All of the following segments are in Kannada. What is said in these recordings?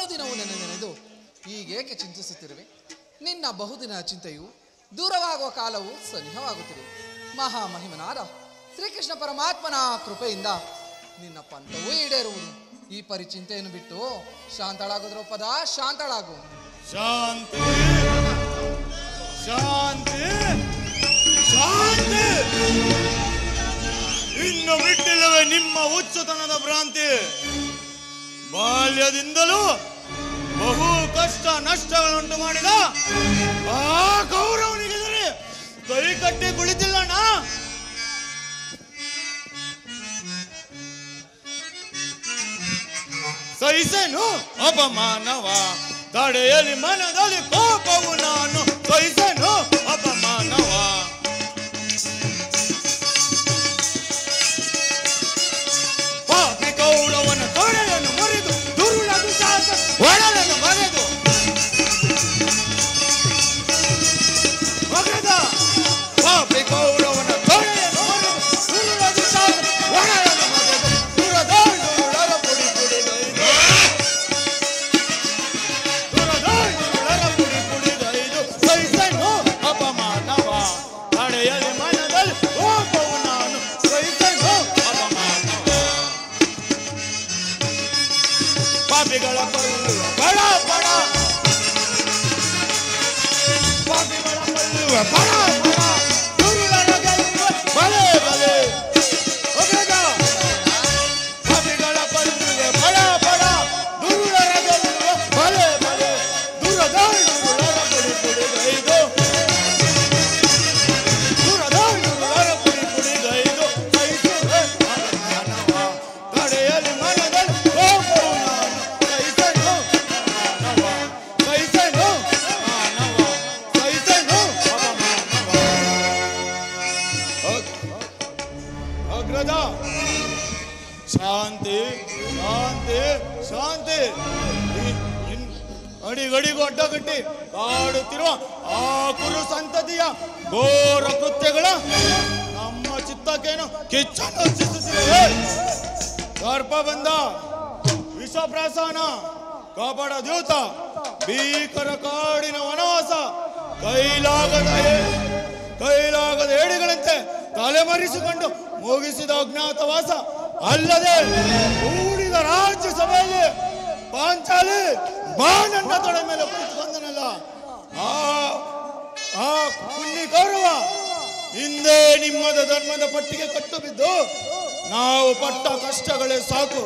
ಅನುದಿನವೂ ನೆನೆದು ಹೀಗೇಕೆ ಚಿಂತಿಸುತ್ತಿರುವೆ? ನಿನ್ನ ಬಹುದಿನ ಚಿಂತೆಯು ದೂರವಾಗುವ ಕಾಲವು ಸನಿಹವಾಗುತ್ತಿದೆ. ಮಹಾಮಹಿಮನಾದ ಶ್ರೀಕೃಷ್ಣ ಪರಮಾತ್ಮನ ಕೃಪೆಯಿಂದ ನಿನ್ನ ಪಂಥವೂ ಈಡೇರುವುದು. ಈ ಪರಿಚಿಂತೆಯನ್ನು ಬಿಟ್ಟು ಶಾಂತಳಾಗು ದ್ರೌಪದ, ಶಾಂತಳಾಗು. ಶಾಂತಿ ಶಾಂತಿ ಶಾಂತಿ. ಇನ್ನು ಬಿಟ್ಟಿಲ್ಲವೇ ನಿಮ್ಮ ಹುಚ್ಚುತನದ ಭ್ರಾಂತಿ? ಬಾಲ್ಯದಿಂದಲೂ ಬಹು ಕಷ್ಟ ನಷ್ಟಗಳುಂಟು ಮಾಡಿದ ಆ ಗೌರವನಿಗೆದರೆ ಕೈ ಕಟ್ಟಿ ಕುಳಿತಿಲ್ಲಣ್ಣ. ಸಹಿಸೇನು ಅಪಮಾನವ, ತಡೆಯಲಿ ಮನದಲ್ಲಿ ಕೋಪವು ನಾನು. ಸಹಿಸೇನು ಅಪಮಾನವ, ಪಾಪಿ ಕೌರವನ ತೊಡೆಯನ್ನು ಮುರಿದು ದುರುಳ ದುಶಾಸ ಒಡಲನ್ನು ಬಗೆದು ಪಾಪಿ ಕೌರವನ ತೊಡೆಯನ್ನು ಮುರಿದು ದುರುಳ ದುಶಾಸ ಒಡಲನ್ನು ಬಗೆದು ದುರದಾಳುಗಳ ಪುಡಿ ಪುಡಿಗೈದು ಸಹಿಸೇನು ಅಪಮಾನವ, ತಡೆಯಲಿ ಮನದಲ್ಲಿ ಕೋಪವು ನಾನು. ಸಹಿಸೇನು ಅಪಮಾನವ, ಪಾಪಿಗಳ ಕೊಲ್ಲುವ ಬಡ ಬಡ, ಪಾಪಿಗಳ ಕೊಲ್ಲುವ ಬಡ ಬಡ, ದುರುಳರ ಗೆಲ್ಲುವ ಬಲೆ ಬಲೆ. ಪಾಪಿಗಳ ಕೊಲ್ಲುವ ಬಡ ಬಡ, ದುರುಳರ ಗೆಲ್ಲುವ ಬಲೆ ಬಲೆ. ದುರದಾಳುಗಳ ಪುಡಿ ಪುಡಿಗೈದು ದುರದಾಳುಗಳ ಪುಡಿ ಪುಡಿಗೈದು. ಸಹಿಸುವೆ ಅಪಮಾನವ, ತಡೆಯಲಿ ಮನದಲ್ಲಿ ಕೋಪವು ನಾನು. ಸಹಿಸೇನು ಮಾನವ, ಸಹಿಸೇನು ಮಾನವ, ಸಹಿಸೇನು ಅಪಮಾನವ. ಅಗ್ರಜ, ಶಾಂತಿ ಶಾಂತಿ ಶಾಂತಿ. ಅಡಿಗಡಿಗೂ ಅಡ್ಡಗಟ್ಟಿ ಕಾಡುತ್ತಿರುವ ಆ ಕುರು ಸಂತತಿಯ ಘೋರ ಕೃತ್ಯಗಳ ನಮ್ಮ ಚಿತ್ತಕ್ಕೇನು ಕಿಚ್ಚನ್ನು ಹಚ್ಚಿಸುತ್ತಿವೆ. ಸರ್ಪಬಂಧ, ವಿಷಪ್ರಾಸನ, ಕಪಟ ದ್ಯೂತ, ಭೀಕರ ಕಾಡಿನ ವನವಾಸ, ಕೈಲಾಗದ ಏಡಿಗಳಂತೆ ತಲೆಮರೆಸಿಕೊಂಡು ಮುಗಿಸಿದ ಅಜ್ಞಾತವಾಸ ಅಲ್ಲದೆ ಕೂಡಿದ ರಾಜ್ಯ ಸಭೆಯಲ್ಲಿ ಪಾಂಚಾಲಿ ಬಾನನ್ನ ತೊಡೆ ಮೇಲೆ ಕುಳಿತುಕೊಂಡನಲ್ಲ ಆ ಪುಣ್ಯ ಗೌರವ ಹಿಂದೆ ನಿಮ್ಮದ ಧರ್ಮದ ಪಟ್ಟಿಗೆ ಕಟ್ಟು ಬಿದ್ದು ನಾವು ಪಟ್ಟ ಕಷ್ಟಗಳೇ ಸಾಕು.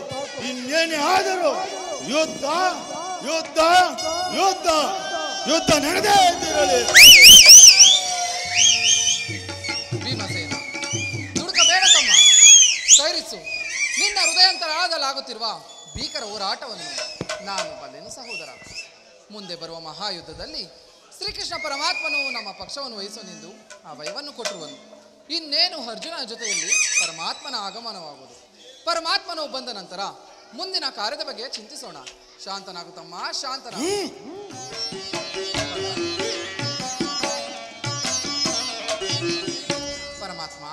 ಇನ್ನೇನೇ ಆದರೂ ಯುದ್ಧ ಯುದ್ಧ ಯುದ್ಧ ಯುದ್ಧ ನಡೆದೇ ಇದ್ದಿರಲಿ. ಭೀಮಸೇನ, ದುಡುಕಬೇಡ ತಮ್ಮ, ಸೈರಿಸು. ನಿನ್ನ ಹೃದಯಾಂತರಾಳದಲ್ಲಾಗುತ್ತಿರುವ ಭೀಕರ ಹೋರಾಟವನ್ನು ನಾನು ಬಲ್ಲೆನು ಸಹೋದರ. ಮುಂದೆ ಬರುವ ಮಹಾಯುದ್ಧದಲ್ಲಿ ಶ್ರೀಕೃಷ್ಣ ಪರಮಾತ್ಮನು ನಮ್ಮ ಪಕ್ಷವನ್ನು ವಹಿಸುವನೆಂದು ಅಭಯವನ್ನು ಕೊಟ್ಟಿರುವನು. ಇನ್ನೇನು ಅರ್ಜುನ ಜೊತೆಯಲ್ಲಿ ಪರಮಾತ್ಮನ ಆಗಮನವಾಗುವುದು. ಪರಮಾತ್ಮನು ಬಂದ ನಂತರ ಮುಂದಿನ ಕಾರ್ಯದ ಬಗ್ಗೆ ಚಿಂತಿಸೋಣ. ಶಾಂತನಾಗು ತಮ್ಮ, ಶಾಂತನಾಗು. ಪರಮಾತ್ಮ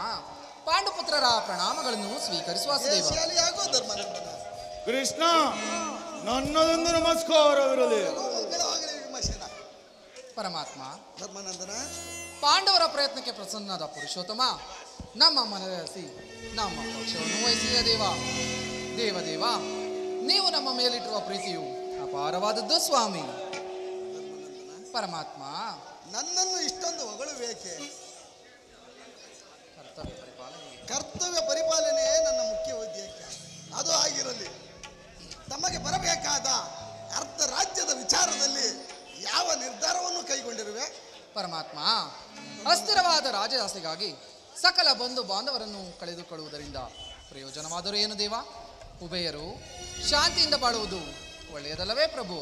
ಪಾಂಡುಪುತ್ರರ ಪ್ರಣಾಮಗಳನ್ನು ಸ್ವೀಕರಿಸುವ ಕೃಷ್ಣ, ನನ್ನದೊಂದು ನಮಸ್ಕಾರವಿರಲಿ. ಪರಮಾತ್ಮ, ಧರ್ಮನಂದನ, ಪಾಂಡವರ ಪ್ರಯತ್ನಕ್ಕೆ ಪ್ರಸನ್ನನಾದ ಪುರುಷೋತ್ತಮ ನಮ್ಮ ಮನವರಿಸಿ ನಮ್ಮ ಪಕ್ಷವನ್ನು ವಹಿಸಿದ ದೇವ, ನೀವು ನಮ್ಮ ಮೇಲಿಟ್ಟಿರುವ ಪ್ರೀತಿಯು ಅಪಾರವಾದದ್ದು ಸ್ವಾಮಿ. ಪರಮಾತ್ಮ, ನನ್ನನ್ನು ಇಷ್ಟೊಂದು ಹೊಗಳುವೇಕೆ? ಕರ್ತವ್ಯ ಪರಿಪಾಲನೆಯೇ ನನ್ನ ಮುಖ್ಯ ಉದ್ದೇಶ. ಅದು ಆಗಿರಲಿ. ತಮಗೆ ಬರಬೇಕಾದ ಅರ್ಧ ರಾಜ್ಯದ ವಿಚಾರದಲ್ಲಿ ಯಾವ ನಿರ್ಧಾರವನ್ನು ಕೈಗೊಂಡಿರುವೆ? ಪರಮಾತ್ಮ, ಅಸ್ಥಿರವಾದ ರಾಜದಾಸೆಗಾಗಿ ಸಕಲ ಬಂಧು ಬಾಂಧವರನ್ನು ಕಳೆದುಕೊಳ್ಳುವುದರಿಂದ ಪ್ರಯೋಜನವಾದರೂ ಏನು ದೇವ? ಉಭಯರು ಶಾಂತಿಯಿಂದ ಬಾಳುವುದು ಒಳ್ಳೆಯದಲ್ಲವೇ ಪ್ರಭು?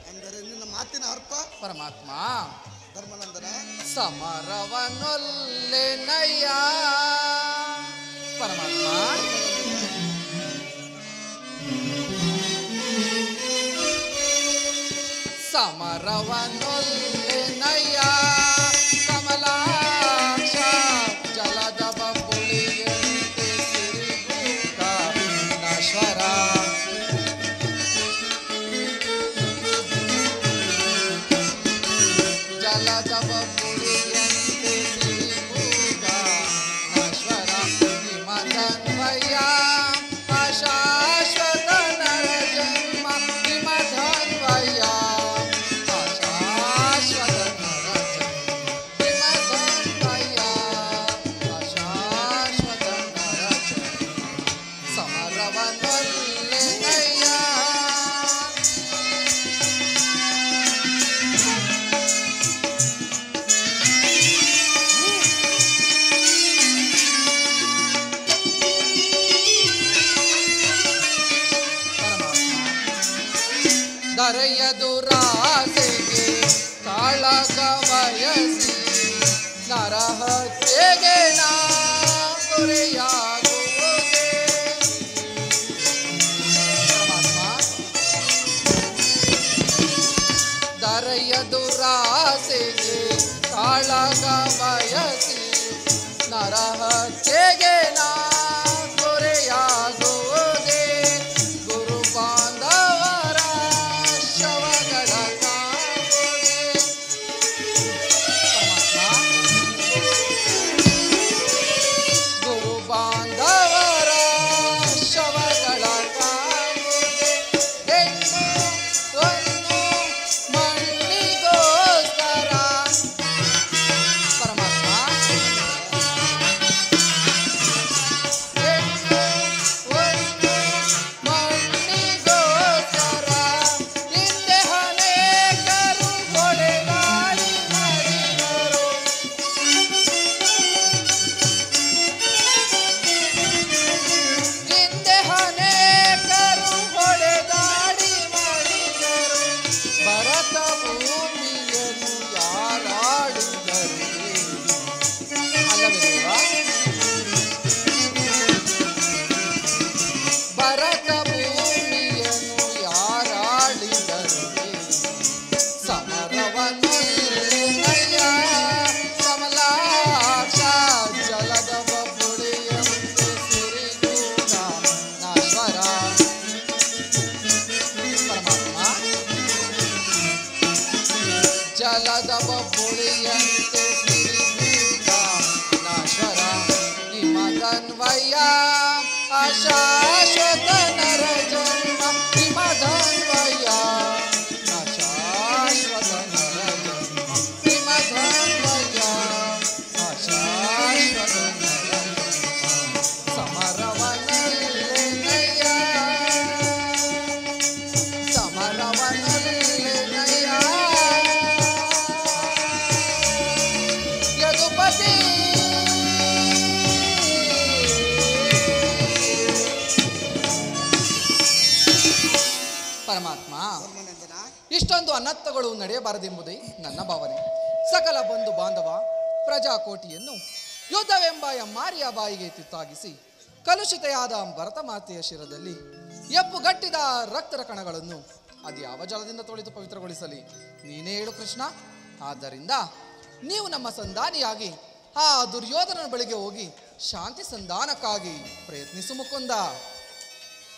ಅಂದರೆ ನಿನ್ನ ಮಾತಿನ ಅರ್ಥ? ಪರಮಾತ್ಮ, ಧರ್ಮನಂದನ, ಸಮರವನೊಲ್ಲೆನಯ್ಯ. ಪರಮಾತ್ಮ, ಸಮರವನೊಲ್ಲೆನಯ್ಯ. ಕಮಲಾಕ್ಷ ಜಲದ ಬಬ್ಬುಳಿಯಂತೆ ಸಿರಿಗೂಟ ನಶ್ವರ. ಬಬ್ಬುಳಿಯಂತೆ ಸಿರಿಮೂಗ ನಶ್ವರ ಹಿಮಧನ್ವಯ ಅಶಾಶ್ವತ ನರ ಜನ್ಮ ಹಿಮಧನ್ವಯ ಅಶಾಶ್ವತ ನರ ಜನ್ಮ ಹಿಮಧನ್ವಯ ಅಶಾಶ್ವತ ನರ ಜನ್ಮ ಸಮರವನೊಲ್ಲೆನಯ್ಯ. ದರೆಯದುರಾಸೆಗೆ ಕಾಳಗ ಬಯಸಿ ನರಹತ್ಯೆಗೆ ನಾ ದೊರೆಯಾಗುವುದೇ. ಪರಮಾತ್ಮ ದರೆಯದುರಾಸೆಗೆ ಕಾಳಗ ಬಯಸಿ ನರಹತ್ಯೆಗೆ ನಾ ದೊರೆಯಾಗುವುದೇ. ಗುರು ಬಾಂಧವರ ಶವಗಳ ಕಾಣುವುದೇ. ಗುರು ಬಾಂಧವರ ಶವಗಳ ಕಾಣುವುದೇ. ಹೆಣ್ಣು ಒಂದು ಮಣ್ಣಿಗೋಸ್ಕರ. ಪರಮಾತ್ಮ ಹೆಣ್ಣು ಒಂದು ಮಣ್ಣಿಗೋಸ್ಕರ ಹಿಂದೆ ಅನೇಕರು ಹೊಡೆದಾಡಿ ಮಡಿದರು. ಹಿಂದೆ ಅನೇಕರು ಹೊಡೆದಾಡಿ ಮಡಿದರು. ಭರತ ಭೂಮಿಯನ್ನು ಯಾರಾಡಿದರು ಅಲ್ಲವೇ ಭರತ ಭೂಮಿಯನ್ನು ಯಾರಾಡಿದರು. ಸಮರವನೊಲ್ಲೆನಯ್ಯ ಕಮಲಾಕ್ಷ ಜಲದ ಬಬ್ಬುಳಿಯಂತೆ ಸಿರಿಗೂಢ ನಾಶ್ವರ. ಪರಮಾತ್ಮ ಜಲದ ಬಬ್ಬುಳಿಯಂತೆ ಸಿರಿಗೂಢ ನಾಶ್ವರ ಹಿಮಧನ್ವಯ ಅಶಾಶ್ವತ ನರ ಜನ್ಮ ಹಿಮಧನ್ವಯ ಅಶಾಶ್ವತ ನರ ಜನ್ಮ ಹಿಮಧನ್ವಯ ಅಶಾಶ್ವತ ನರ ಜನ್ಮ ಸಮರವನಲ್ಲೆನಯ್ಯ ಸಮರವನಲ್ಲೆನಯ್ಯ. ಯದುಪತಿ ಪರಮಾತ್ಮ ಧರ್ಮನಂದನ ಇಷ್ಟೊಂದು ಅನರ್ಥಗಳು ನಡೆಯಬಾರದೆಂಬುದೇ ನನ್ನ ಭಾವನೆ. ಸಕಲ ಬಂಧು ಬಾಂಧವ ಪ್ರಜಾಕೋಟಿಯನ್ನು ಯುದ್ಧವೆಂಬ ಎಮ್ಮಾರಿಯ ಬಾಯಿಗೆ ತುತ್ತಾಗಿಸಿ ಕಲುಷಿತೆಯಾದ ಭರತ ಮಾತೆಯ ಶಿರದಲ್ಲಿ ಎಪ್ಪುಗಟ್ಟಿದ ರಕ್ತದ ಕಣಗಳನ್ನು ಅದ್ಯಾವ ಜಲದಿಂದ ತೊಳೆದು ಪವಿತ್ರಗೊಳಿಸಲಿ ನೀನೇ ಹೇಳು ಕೃಷ್ಣ. ಆದ್ದರಿಂದ ನೀವು ನಮ್ಮ ಸಂಧಾನಿಯಾಗಿ ಆ ದುರ್ಯೋಧನನ ಬಳಿಗೆ ಹೋಗಿ ಶಾಂತಿ ಸಂಧಾನಕ್ಕಾಗಿ ಪ್ರಯತ್ನಿಸು ಮುಕುಂದ.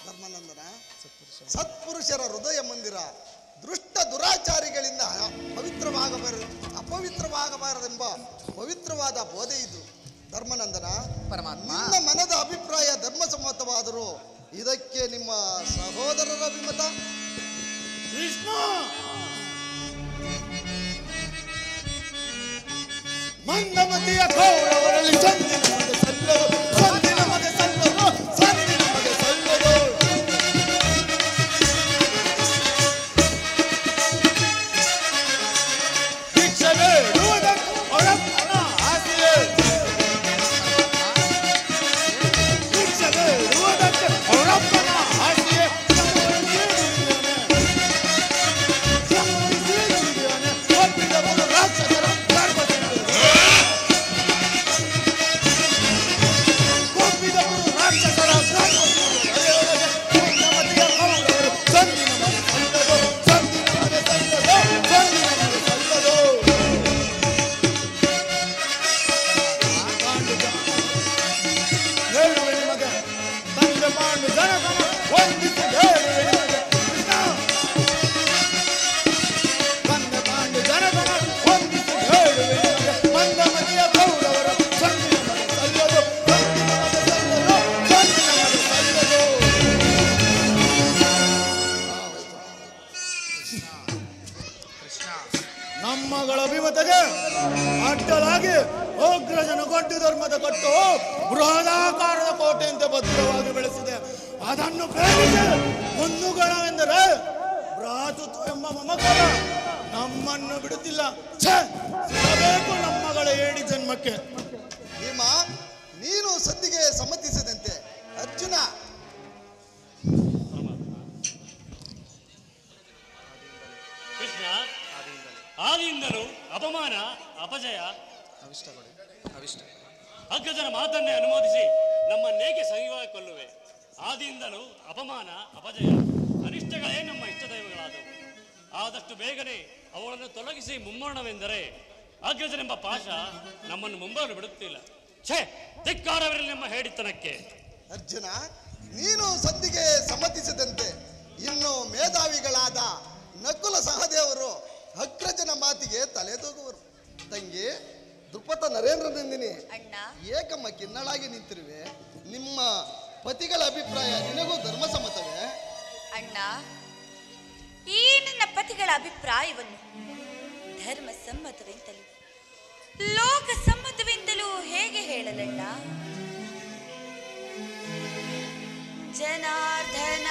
ಧರ್ಮನಂದನ ಸತ್ಪುರುಷರ ಹೃದಯ ಮಂದಿರ ದುಷ್ಟ ದುರಾಚಾರಿಗಳಿಂದ ಅಪವಿತ್ರವಾಗಬಾರದೆಂಬ ಪವಿತ್ರವಾದ ಬೋಧೆ ಇದು. ಧರ್ಮನಂದನ ಪರಮಾತ್ಮ ನಿನ್ನ ಮನದ ಅಭಿಪ್ರಾಯ ಧರ್ಮಸಮ್ಮತವಾದರೂ ಇದಕ್ಕೆ ನಿಮ್ಮ ಸಹೋದರರ ಅಭಿಮತ. ಕೃಷ್ಣ ಮಂದಮತಿಯ ಕೌರವರಲ್ಲಿ ಸಂಧಿ ನಮಗೆ ಸಲ್ಲದು, ಸಂಧಿ ನಮಗೆ ಸಲ್ಲದು, ಸಂಧಿ ನಮಗೆ ಸಲ್ಲದು. ಭಿಕ್ಷೆ ಬೇಡುವುದಕ್ಕೆ ಅವರಪ್ಪನ ಆಸೆಯೇ, ಭಿಕ್ಷೆ ಬೇಡುವುದಕ್ಕೆ ಅವರಪ್ಪನ ಆಸೆಯೇ. ಒಪ್ಪಿದವರು ರಾಕ್ಷಸರ ಗರ್ಭದಿಂದ ಅಡ್ಡಲಾಗಿ ಅಗ್ರಜನ ಗಡ್ಡು ಧರ್ಮದ ಕಟ್ಟು ಬೃಹದಾಕಾರದ ಕೋಟೆಯಂತೆ ಭದ್ರವಾಗಿ ಬೆಳೆಸಿದೆ. ಅದನ್ನು ಭೇದಿಸಿ ಕುಂದುಗಣವೆಂದರೆ ಭ್ರಾತೃತ್ವ ಎಂಬ ಮಮಕಾರ ನಮ್ಮನ್ನು ಬಿಡುತ್ತಿಲ್ಲ. ಸಿಗಬೇಕು ನಮ್ಮಗಳ ಏಡಿ ಜನ್ಮಕ್ಕೆ. ಭೀಮ, ನೀನು ಸದ್ದಿಗೆ ಸಮ್ಮತಿಸದಂತೆ ಅರ್ಜುನ ಕೃಷ್ಣ, ಆದಿಯಿಂದಲೂ ಅಪಮಾನ ಅಪಜಯ ಅಗ್ಗಜನ ಮಾತನ್ನೇ ಅನುಮೋದಿಸಿ ನಮ್ಮನ್ನೇಕೆ ಸಹಿವಾಗಿ ಕೊಲ್ಲುವೆ? ಆದಿಯಿಂದಲೂ ಅಪಮಾನ ಅಪಜಯ ಅನಿಷ್ಟಗಳೇ ನಮ್ಮ ಇಷ್ಟ ದೈವಗಳಾದವು. ಆದಷ್ಟು ಬೇಗನೆ ಅವುಗಳನ್ನು ತೊಲಗಿಸಿ ಮುಮ್ಮರಣವೆಂದರೆ ಅಗ್ರಜನೆಂಬ ಪಾಶ ನಮ್ಮನ್ನು ಮುಂಬರಲು ಬಿಡುತ್ತಿಲ್ಲ. ಧಿಕ್ಕಾರವಿರಲಿ ನಮ್ಮ ಹೇಳಿತನಕ್ಕೆ. ಅರ್ಜುನ, ನೀನು ಸದ್ದಿಗೆ ಸಮ್ಮತಿಸದಂತೆ ಇನ್ನು ಮೇಧಾವಿಗಳಾದ ನಕುಲ ಸಹದೇವರು ಅಗ್ರಜನ ಮಾತಿಗೆ ತಲೆ ತೂಗುವರು. ತಂಗಿ ದ್ರುಪದ ನರೇಂದ್ರನಂದಿನಿ, ಏಕಮ್ಮ ಕಿನ್ನಳಾಗಿ ನಿಂತಿರುವೆ. ನಿಮ್ಮ ಪತಿಗಳ ಅಭಿಪ್ರಾಯ ನಿನಗೂ ಧರ್ಮಸಮ್ಮತವೇ? ಅಣ್ಣ, ಈ ನನ್ನ ಪತಿಗಳ ಅಭಿಪ್ರಾಯವನ್ನು ಧರ್ಮ ಸಮ್ಮತವೆಂತಲೂ ಲೋಕ ಸಮ್ಮತವೆಂತಲೂ ಹೇಗೆ ಹೇಳಲಣ್ಣ? ಜನಾರ್ದನ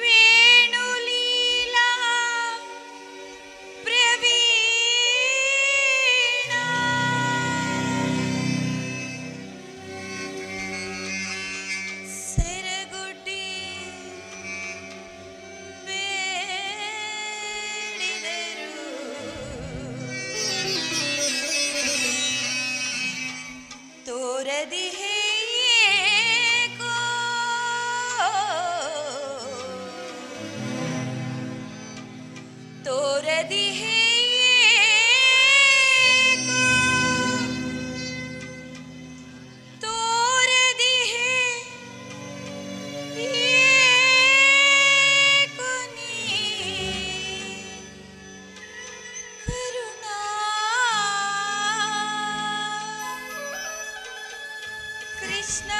ವೇಣುಲೀಲಾ ಪ್ರವೀಣ ಸೆರಗುಡ್ಡಿ ಬೇಡಿದರು ತೋರದಿಹೇ ತೋರದಿಹೇ ತೋರದಿಹೇ ಕರುಣಾ ಕೃಷ್ಣ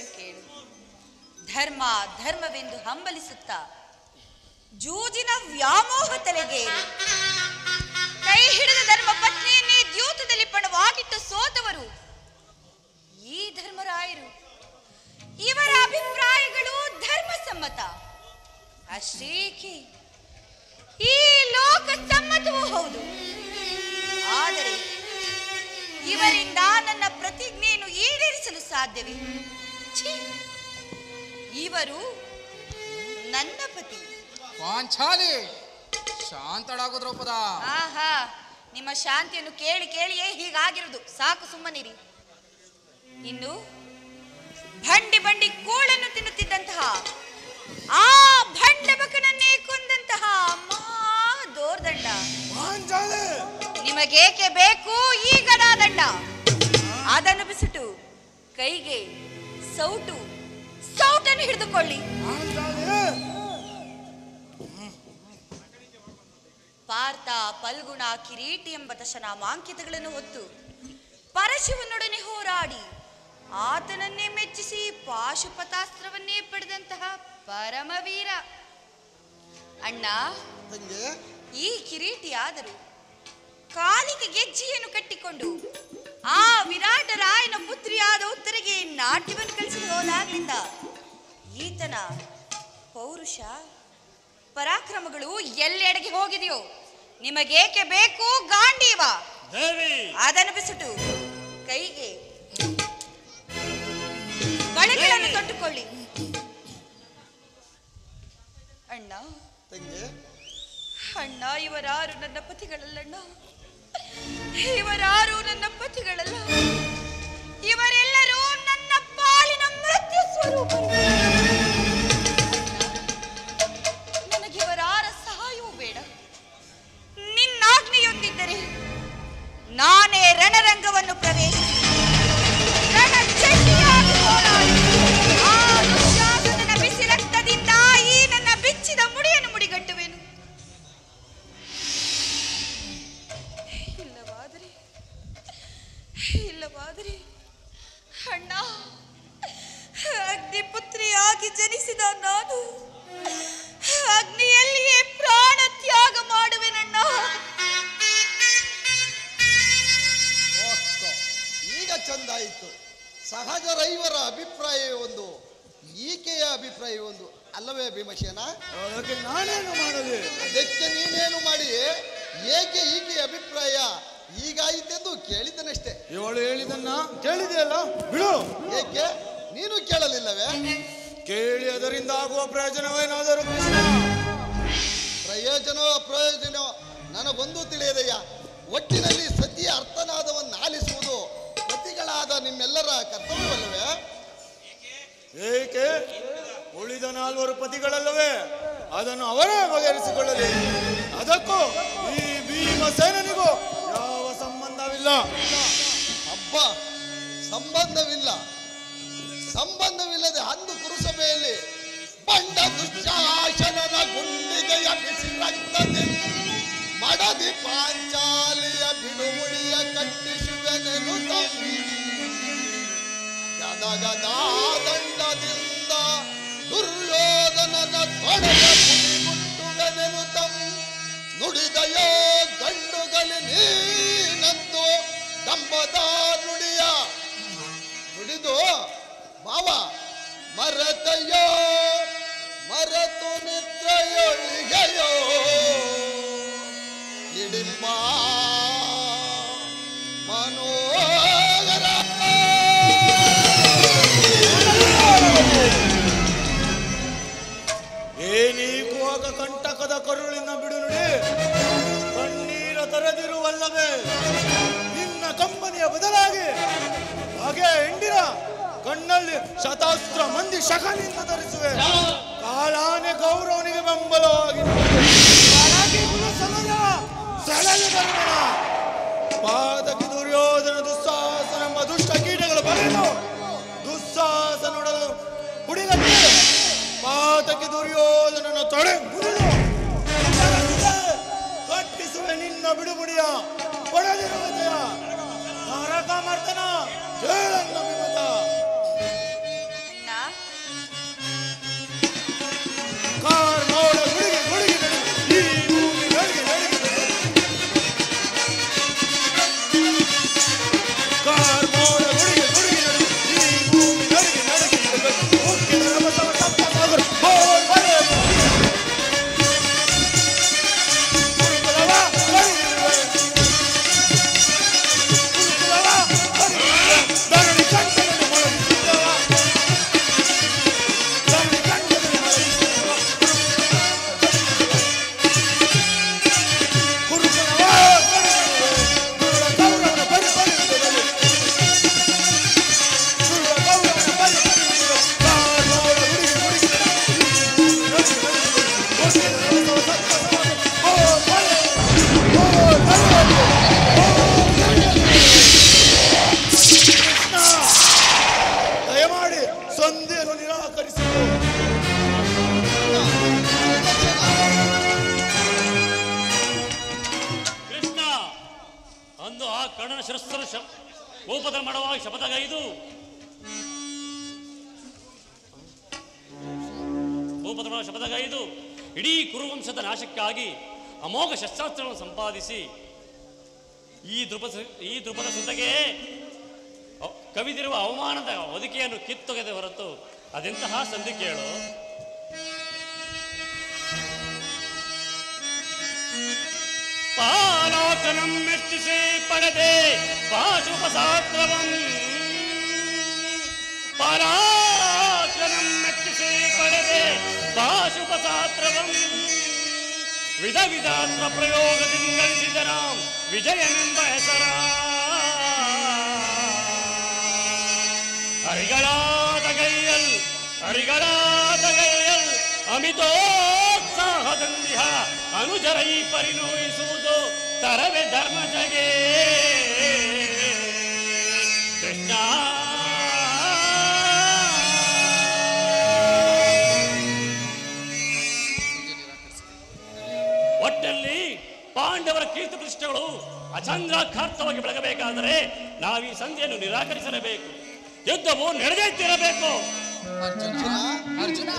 ಹೇಳುವೆನು ಕೇಳು. ಧರ್ಮ ಧರ್ಮವೆಂದು ಹಂಬಲಿಸುತ್ತಾ ಜೂಜಿನ ವ್ಯಾಮೋಹ ತಲೆಗೇರಿ ಕೈ ಹಿಡಿದ ಧರ್ಮ ಪತ್ನಿಯನ್ನೇ ದ್ಯೂತದಲ್ಲಿ ಪಣವಾಗಿಟ್ಟು ಸೋತವರು ಈ ಧರ್ಮರಾಯರು. ಇವರ ಅಭಿಪ್ರಾಯಗಳು ಧರ್ಮ ಸಮ್ಮತ ಅಷ್ಟೇಕೆ ಈ ಲೋಕ ಸಮ್ಮತವೂ ಹೌದು. ಆದರೆ ಇವರಿಂದ ನನ್ನ ಪ್ರತಿಜ್ಞೆಯನ್ನು ಈಡೇರಿಸಲು ಸಾಧ್ಯವೇ? ಛೀ! ಇವರು ನನ್ನ ಪತಿ. ಪಾಂಚಾಲಿ, ಶಾಂತಳಾಗು ದ್ರೌಪದ. ಆಹಾ, ನಿಮ್ಮ ಶಾಂತಿಯನ್ನು ಕೇಳಿ ಕೇಳಿಯೇ ಹೀಗಾಗಿರುವುದು. ಸಾಕು, ಸುಮ್ಮನಿರಿ. ಇನ್ನು ಬಂಡಿ ಬಂಡಿ ಕೂಳನ್ನು ತಿನ್ನುತ್ತಿದ್ದಂತಹ ಆ ಭಂಡಬಕನನ್ನೇ ಕೊಂದಂತಹ ದೋರ್ದಂಡ ನಿಮಗೇಕೆ ಬೇಕು ಈ ಗದಾದಂಡ? ಅದನ್ನು ಬಿಸಿಟು ಕೈಗೆ ಸೌಟನ್ನು ಹಿಡಿದುಕೊಳ್ಳಿ. ಪಾರ್ಥ, ಫಲ್ಗುಣ, ಕಿರೀಟಿ ಎಂಬ ದಶನಾಮಾಂಕಿತಗಳನ್ನು ಹೊತ್ತು ಪರಶಿವನೊಡನೆ ಹೋರಾಡಿ ಆತನನ್ನೇ ಮೆಚ್ಚಿಸಿ ಪಾಶುಪತಾಸ್ತ್ರವನ್ನೇ ಪಡೆದಂತಹ ಪರಮವೀರ. ಅಣ್ಣ, ಈ ಕಿರೀಟಿ ಆದರೂ ಕಾಲಿಗೆ ಗೆಜ್ಜೆಯನ್ನು ಕಟ್ಟಿಕೊಂಡು ಆ ವಿರಾಟ ರಾಯನ ಪುತ್ರಿಯಾದ ಉತ್ತರಿಗೆ ನಾಟ್ಯವನ್ನು ಕಲಿಸಲು ಹೋದಾಗ್ಲಿಂದ ಈತನ ಪೌರುಷ ಪರಾಕ್ರಮಗಳು ಎಲ್ಲೆಡೆಗೆ ಹೋಗಿದೆಯೋ? ನಿಮಗೇಕೆ ಬೇಕು ಗಾಂಡೀವ? ಅದನ್ನು ಬಿಸಿಟು ಕೈಗೆ ಬಳೆಗಳನ್ನು ತೊಟ್ಟುಕೊಳ್ಳಿ. ಅಣ್ಣ, ಅಣ್ಣ, ಇವರಾರು ನನ್ನ ಪತಿಗಳಲ್ಲಣ್ಣ, ಇವರಾರು ನನ್ನ ಪತಿಗಳಲ್ಲ. ಇವರೆಲ್ಲರೂ ನನ್ನ ಪಾಲಿನ ಮೃತ್ಯು ಸ್ವರೂಪರು. ನನಗಿವರಾರ ಸಹಾಯವೂ ಬೇಡ. ನಿನ್ನಾಜ್ಞೆಯೊಂದಿದ್ದರೆ ನಾನೇ ರಣರಂಗವನ್ನು ಪ್ರವೇಶಿಸಿ ರಣಚಂಡಿಯಾಗಿ ಹೋರಾಡಿ ಆ ದುಶ್ಯಾಸನನ ಬಿಸಿ ರಕ್ತದಿಂದ ಈ ನನ್ನ ಬಿಚ್ಚಿದ ಮುಡಿಯನ್ನು ಮುಡಿಗಟ್ಟುವೆನು. ಇಲ್ಲವಾದರೆ ಅಣ್ಣ, ಅಗ್ನಿಪುತ್ರಿಯಾಗಿ ಜನಿಸಿದ ನಾನು ಅಗ್ನಿಯಲ್ಲಿಯೇ ಪ್ರಾಣ ತ್ಯಾಗ ಮಾಡುವೆನಣ್ಣ. ಈಗ ಚಂದಾಯಿತು. ಸಹಜರೈವರ ಅಭಿಪ್ರಾಯ ಒಂದು, ಈಕೆಯ ಅಭಿಪ್ರಾಯ ಒಂದು ಅಲ್ಲವೇ ಭೀಮಸೇನ? ಅದಕ್ಕೆ ನಾನೇನು ಮಾಡಲಿ? ಅದಕ್ಕೆ ನೀನೇನು ಮಾಡಿ? ಏಕೆ ಈಕೆಯ ಅಭಿಪ್ರಾಯ ಹೀಗಾಯಿತೆಂದು ಕೇಳಿದ್ದನಷ್ಟೇ. ಇವಳು ಹೇಳಿದನ್ನ ಕೇಳಿದೆಯಲ್ಲ, ಬಿಡು. ಏಕೆ ನೀನು ಕೇಳಲಿಲ್ಲವೇ? ಕೇಳಿ ಅದರಿಂದ ಆಗುವ ಪ್ರಯೋಜನವೇನಾದರೂ? ಪ್ರಯೋಜನ ನನಗೊಂದು ತಿಳಿಯದಯ್ಯ. ಒಟ್ಟಿನಲ್ಲಿ ಸತಿಯ ಅರ್ಥನಾದವನ್ನು ಆಲಿಸುವುದು ಪತಿಗಳಾದ ನಿಮ್ಮೆಲ್ಲರ ಕರ್ತವ್ಯವಲ್ಲವೇ? ಏಕೆ? ಉಳಿದ 4 ಪತಿಗಳಲ್ಲವೇ? ಅದನ್ನು ಅವರೇ ಬಗೆಹರಿಸಿಕೊಳ್ಳಲಿ. ಅದಕ್ಕೂ ಈ ಭೀಮಸೇನನಿಗೂ ಯಾವ ಸಂಬಂಧವಿಲ್ಲ. ಹಬ್ಬ, ಸಂಬಂಧವಿಲ್ಲದೆ ಅಂದು ಕುರುಸಭೆಯಲ್ಲಿ ಬಂಡ ದುಶ್ಯಾಸನನ ಗುಂಡಿಗೆಯ ಬಿಸಿ ರಕ್ತದಿಂದ ಮಡದಿ ಪಾಂಚಾಲಿಯ ಬಿಡುವುಡಿಯ ಕಟ್ಟಿಸುವೆನೆನು ತಮ್ಮಿ. ಗದಗದಾ ದಂಡದಿಂದ ದುರ್ಯೋಧನನ ತೊಡೆಯ ಮುಟ್ಟುವೆನೆನು ತಮ್ಮ. ನುಡಿದಯೋ ಗಂಡುಗಲಿ ನೀನಂದು ಡಂಬದ ನುಡಿದು ಮಾವ ಮರತಯೋ ಮರತು ನಿದ್ರೆಯೊಳಿಗೆಯೋ ಇಡಿಂಬ ಮನೋಗರ. ಏನೀಗುವಾಗ ಕಂಟಕದ ಕರುಳಿನ ಬಿಡು ನುಡಿ ಕಣ್ಣೀರ ತರದಿರುವಲ್ಲವೇ? ನಿನ್ನ ಕಂಪನಿಯ ಬದಲಾಗಿ ಹಾಗೆ ಹೆಂಡಿರ ಕಣ್ಣಲ್ಲಿ ಶತಾಸ್ತ್ರ ಮಂದಿ ಶಕನಿಂದ ಧರಿಸುವೆ. ಕಾಲಾನೆ ಗೌರವನಿಗೆ ಬೆಂಬಲವಾಗಿ ಪಾದಕ್ಕೆ ದುರ್ಯೋಧನ ದುಸ್ಸಾಹಸನೆಂಬ ದುಷ್ಟ ಕೀಟಗಳು ಬರೆದು ದುಸ್ಸಾಹಸನೊಡಲು ಹುಡಿಗಟ್ಟಿ ಪಾದಕ್ಕೆ ದುರ್ಯೋಧನನ ತೊಡೆ ಮುರಿದು ಕಟ್ಟಿಸುವೆ ನಿನ್ನ ಬಿಡುಬುಡಿಯ ಕೊಡದಿರುವ ಜಯ ನರಕ ಮರ್ತನ ಕೇಳನ್ನ ವಿಮತ. ಕರ್ಣನ ಶಿರಸ್ಸನ್ನು ಭೂಪತನ ಮಾಡುವಾಗ ಶಪಥಗೈದು ಇಡೀ ಕುರುವಂಶದ ನಾಶಕ್ಕಾಗಿ ಅಮೋಘ ಶಸ್ತ್ರಾಸ್ತ್ರಗಳನ್ನು ಸಂಪಾದಿಸಿ ಈ ದೃಪದ ಸುತ್ತಗೆ ಕವಿದಿರುವ ಅವಮಾನದ ಹೊದಿಕೆಯನ್ನು ಕಿತ್ತೊಗೆದ ಹೊರತು ಅದೆಂತಹ ಸಂಧಿ ಕೇಳು. ಪಾಲಾಸನಂ ಮೆಚ್ಚಿಸಿ ಪಡೆದೆ ಪಾಶುಪಸಾತ್ರವಂ ಪಾಲಾಸನಂ ಮೆಚ್ಚಿಸಿ ಪಡೆದೆ ಪಾಶುಪಸಾತ್ರವಂ ವಿಧ ವಿಧಾತ್ರ ಪ್ರಯೋಗದಿಂದ ಗಳಿಸಿದರ ವಿಜಯನೆಂಬ ಹೆಸರ ಅರಿಗಳಾದ ಗೈಯಲ್ ಅಮಿತೋತ್ಸಾಹದಂದಿಹ ಅನುಜರೈ ಪರಿನೋಯಿಸುವುದು ತರವೆ ಧರ್ಮಜಗೆ ಕೃಷ್ಣ. ಒಟ್ಟಲ್ಲಿ ಪಾಂಡವರ ಕೀರ್ತಿ ಪ್ರತಿಷ್ಠೆಗಳು ಅಚಂದ್ರಾಖಾರ್ಥವಾಗಿ ಬೆಳಗಬೇಕಾದರೆ ನಾವೀ ಸಂಧಿಯನ್ನು ನಿರಾಕರಿಸಲೇಬೇಕು. ಯುದ್ಧವು ನಡೆದಿರಬೇಕು. ಅರ್ಜುನ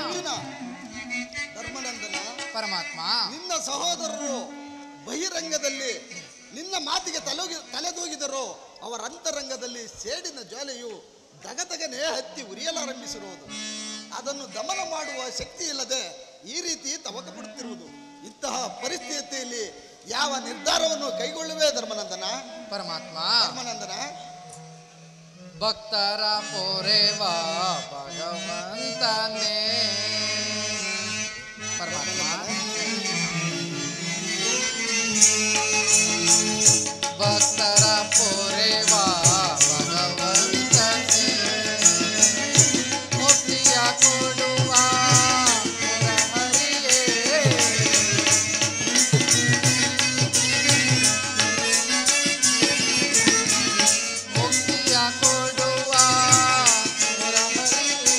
ಧರ್ಮನಂದನ, ಪರಮಾತ್ಮ, ನಿನ್ನ ಸಹೋದರರು ಬಹಿರಂಗದಲ್ಲಿ ನಿನ್ನ ಮಾತಿಗೆ ತಲೆದೂಗಿದರು. ಅವರ ಅಂತರಂಗದಲ್ಲಿ ಸೇಡಿನ ಜ್ವಾಲೆಯು ದಗದಗನೆ ಹತ್ತಿ ಉರಿಯಲಾರಂಭಿಸಿರುವುದು. ಅದನ್ನು ದಮನ ಮಾಡುವ ಶಕ್ತಿ ಇಲ್ಲದೆ ಈ ರೀತಿ ತವಕ ಪಡುತ್ತಿರುವುದು. ಇಂತಹ ಪರಿಸ್ಥಿತಿಯಲ್ಲಿ ಯಾವ ನಿರ್ಧಾರವನ್ನು ಕೈಗೊಳ್ಳುವೆ ಧರ್ಮನಂದನ? ಪರಮಾತ್ಮ, ಧರ್ಮನಂದನ, ಭಕ್ತರ ಪೋರೆವಾ ಭಗವಂತನೇ. ಪರಮಾತ್ಮ, ಭಕ್ತರ ಪೋರೆವಾ ಭಗವಂತನೇ, ಮುಕ್ತಿಯ ಕೊಡುವ ಹರಿಯೇ, ಮುಕ್ತಿಯ ಕೊಡುವ ಹರಿಯೇ,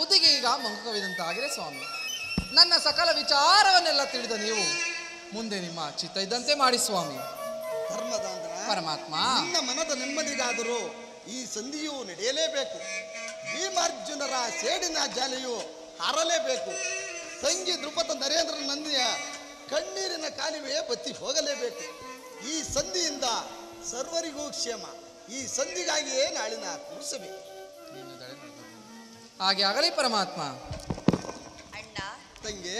ಬುದ್ಧಿಗೆ ಈಗ ಮಂಕುಕವಿದಂತಾಗಿದೆ ಸ್ವಾಮಿ. ನನ್ನ ಸಕಲ ವಿಚಾರವನ್ನೆಲ್ಲ ತಿಳಿದ ನೀವು ಮುಂದೆ ನಿಮ್ಮ ಚಿತ್ತ ಇದ್ದಂತೆ ಮಾಡಿ ಸ್ವಾಮಿ. ಧರ್ಮದಾಂದ್ರ ಪರಮಾತ್ಮ, ನಿನ್ನ ಮನದ ನೆಮ್ಮದಿಗಾದರೂ ಈ ಸಂಧಿಯು ನಡೆಯಲೇಬೇಕು. ಭೀಮಾರ್ಜುನರ ಸೇಡಿನ ಜಾಲೆಯು ಹಾರಲೇಬೇಕು. ತಂಗಿ ದ್ರುಪದ ನರೇಂದ್ರ ನಂದಿಯ ಕಣ್ಣೀರಿನ ಕಾಲುವೆ ಬತ್ತಿ ಹೋಗಲೇಬೇಕು. ಈ ಸಂಧಿಯಿಂದ ಸರ್ವರಿಗೂ ಕ್ಷೇಮ. ಈ ಸಂಧಿಗಾಗಿಯೇ ನಾಳಿನ ಕುರುಸಬೇಕು. ಹಾಗೆ ಆಗಲಿ ಪರಮಾತ್ಮ. ಅಣ್ಣ, ತಂಗಿ,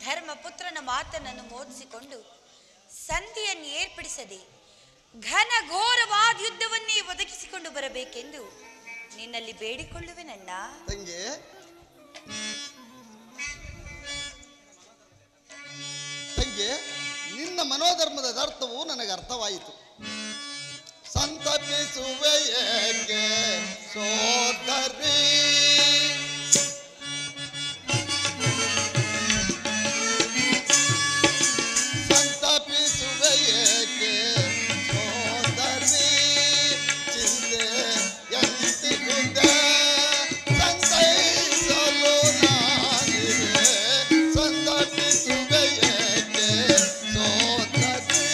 ಧರ್ಮಪುತ್ರನ ಮಾತನ್ನು ಮೋದಿಸಿಕೊಂಡು ಸಂಧಿಯನ್ನು ಏರ್ಪಡಿಸದೆ ಘನಘೋರವಾದ ಯುದ್ಧವನ್ನೇ ಒದಗಿಸಿಕೊಂಡು ಬರಬೇಕೆಂದು ನಿನ್ನಲ್ಲಿ ಬೇಡಿಕೊಳ್ಳುವೆನಣ್ಣ. ತಂಗಿ, ತಂಗಿ, ನಿನ್ನ ಮನೋಧರ್ಮದ ಅರ್ಥವು ನನಗೆ ಅರ್ಥವಾಯಿತು. ಸಂತಪಿಸುವೆ ಏಕೆ ಸೋದರಿ, ಸಂತಪಿಸುವೆ ಏಕೆ ಸೋದರಿ, ಚಿಂತೆ ಎಂತಿಗುದೆ ಸಂತೈಸಲು ನಾನಿದೆ, ಸಂತಪಿಸುವೆ ಏಕೆ ಸೋದರಿ.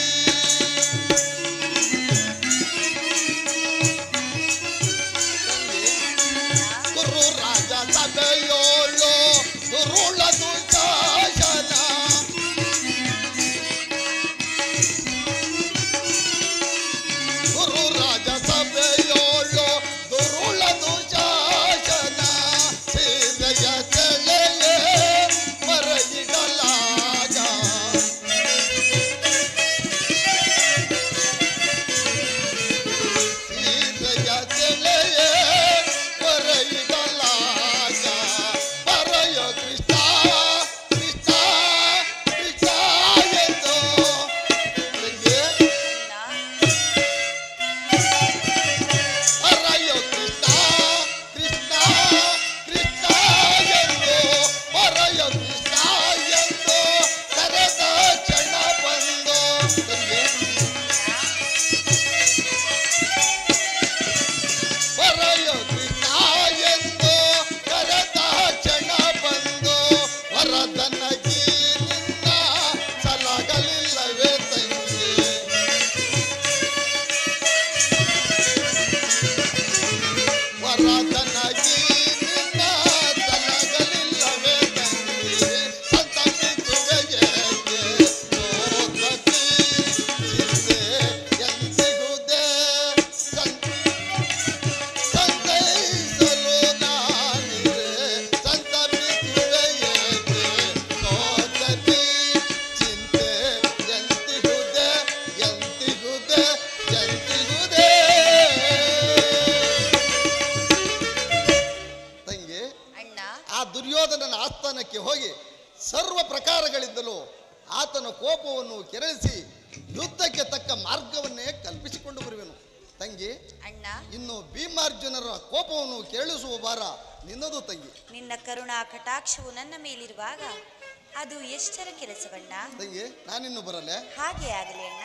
ಗುರು ರಾಜ ಸಭೆಯೋಳು ಗುರುಳದು ಶಾಸನ, ಗುರು ರಾಜ ಸಭೆಯೋಳು ಗುರುಳದು ಶಾಸನ, ಸೀರೆಯ ಸೆಳೆಯೇ ಮರೆಯಿಡಲಾಗ, ಸೀರೆಯ ಸೆಳೆಯೇ ಮರೆಯಿಡಲಾಗ, ಬರೆಯೋ ಕೃಷ್ಣ ಕೃಷ್ಣ ಕೃಷ್ಣ ಎಂದು. ತಂಗಿ, ಬರೆಯೋ ಕೃಷ್ಣ ಕೃಷ್ಣ ಕೃಷ್ಣ ಎಂದು, ಬರೆಯೋ ಕೃಷ್ಣ ಎಂದು ಕರೆದ ಕ್ಷಣ ಬಂದು. ತಂಗಿ, ಬರೆಯೋ ಕೃಷ್ಣ ಎಂದು ಕರೆದ ಕ್ಷಣ ಬಂದು, ವರದನಗಿ ನಿನ್ನ ಸಲಗಲಿಲ್ಲವೇ ತಂಗಿ, ವರದನಗಿ ನಿನ್ನ ಸಲಗಲಿಲ್ಲವೇ ತಂಗಿ, ಸಂತಪಿಸುವೆ ಏಕೆ ಸೋದರಿ, ಚಿಂತೆ ಎಂದಿಗುದೆ ಸಂತೈಸಲು ನಾನಿದೆ, ಸಂತಪಿಸುವೆ ಏಕೆ ಸೋದರಿ, ಚಿಂತೆ ಎಂದಿಗುದೆ ಎಂದಿಗುದೆ ಎಂದಿಗುದೆ. ತಂಗಿ, ಅಣ್ಣ, ಆ ದುರ್ಯೋಧನನ ಆಸ್ಥಾನಕ್ಕೆ ಹೋಗಿ ಸರ್ವ ಪ್ರಕಾರಗಳಿಂದಲೂ ಆತನ ಕೋಪವನ್ನು ಕೆರಳಿಸಿ ಯುದ್ಧಕ್ಕೆ ತಕ್ಕ ಮಾರ್ಗವನ್ನೇ ಕಲ್ಪಿಸಿಕೊಂಡು ಬರುವೆನು. ತಂಗಿ, ಅಣ್ಣ, ಇನ್ನು ಭೀಮಾರ್ಜುನರ ಕೋಪವನ್ನು ಕೆರಳಿಸುವ ಭಾರ ನಿನ್ನದು ತಂಗಿ. ನಿನ್ನ ಕರುಣಾ ಕಟಾಕ್ಷವು ನನ್ನ ಮೇಲಿರುವಾಗ ಅದು ಎಷ್ಟರ ಕೆಲಸವಣ್ಣ. ತಂಗಿ, ನಾನಿನ್ನು ಬರಲೆ. ಹಾಗೆ ಆಗಲಿ ಅಣ್ಣ.